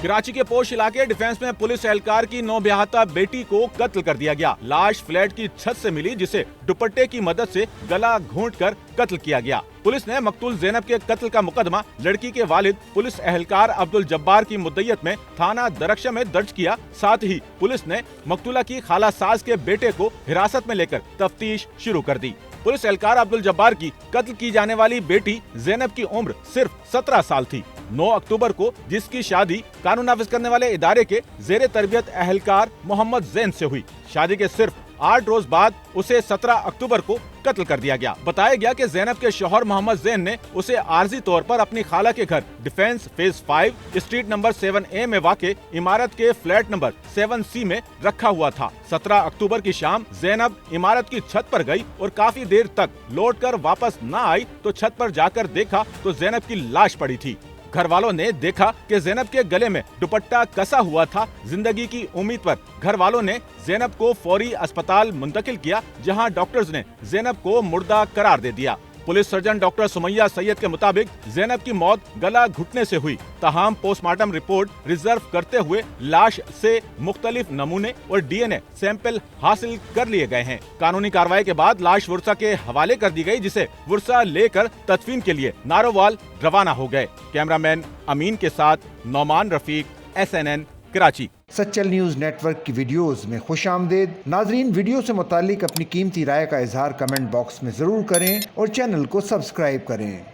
कराची के पोश इलाके डिफेंस में पुलिस एहलकार की नौब्याहता बेटी को कत्ल कर दिया गया। लाश फ्लैट की छत से मिली, जिसे दुपट्टे की मदद से गला घोंटकर कत्ल किया गया। पुलिस ने मकतूल ज़ैनब के कत्ल का मुकदमा लड़की के वालिद पुलिस एहलकार अब्दुल जब्बार की मुद्दयत में थाना दरख्शा में दर्ज किया। साथ ही पुलिस ने मकतूला की खाला सास के बेटे को हिरासत में लेकर तफ्तीश शुरू कर दी। पुलिस एहलकार अब्दुल जब्बार की कत्ल की जाने वाली बेटी ज़ैनब की उम्र सिर्फ 17 साल थी। 9 अक्टूबर को जिसकी शादी कानून नाफिज करने वाले इदारे के जेरे तरबियत एहलकार मोहम्मद जैन से हुई। शादी के सिर्फ 8 रोज बाद उसे 17 अक्टूबर को कत्ल कर दिया गया। बताया गया कि ज़ैनब के शौहर मोहम्मद जैन ने उसे आर्जी तौर पर अपनी खाला के घर defence phase 5 street number 7A में वाक़े इमारत के फ्लैट नंबर 7C में रखा हुआ था। 17 अक्टूबर की शाम ज़ैनब इमारत की छत पर गई और काफी देर तक लौटकर वापस न आई तो छत पर जाकर देखा तो ज़ैनब की लाश पड़ी थी। घर वालों ने देखा कि ज़ैनब के गले में दुपट्टा कसा हुआ था। जिंदगी की उम्मीद पर घर वालों ने ज़ैनब को फौरी अस्पताल मुंतकिल किया, जहां डॉक्टर्स ने ज़ैनब को मुर्दा करार दे दिया। Police surgeon doctor Sumaiya Syed के मुताबिक ज़ैनब की मौत गला घुटने से हुई। ताहम पोस्टमार्टम रिपोर्ट रिजर्व करते हुए लाश से मुख्तलिफ नमूने और DNA सैंपल हासिल कर लिए गए हैं। कानूनी कार्रवाई के बाद लाश वर्षा के हवाले कर दी गई, जिसे वर्षा लेकर तदफीन के लिए नारोवाल रवाना हो गए। कैमरामैन अमीन के साथ Nauman Rafique, SNN Karachi. Sachal news network की वीडियोस में खुशामदीद। नाजरीन, वीडियो से मुतालिक अपनी कीमती राय का इजहार कमेंट बॉक्स में ज़रूर करें और चैनल को सब्सक्राइब करें।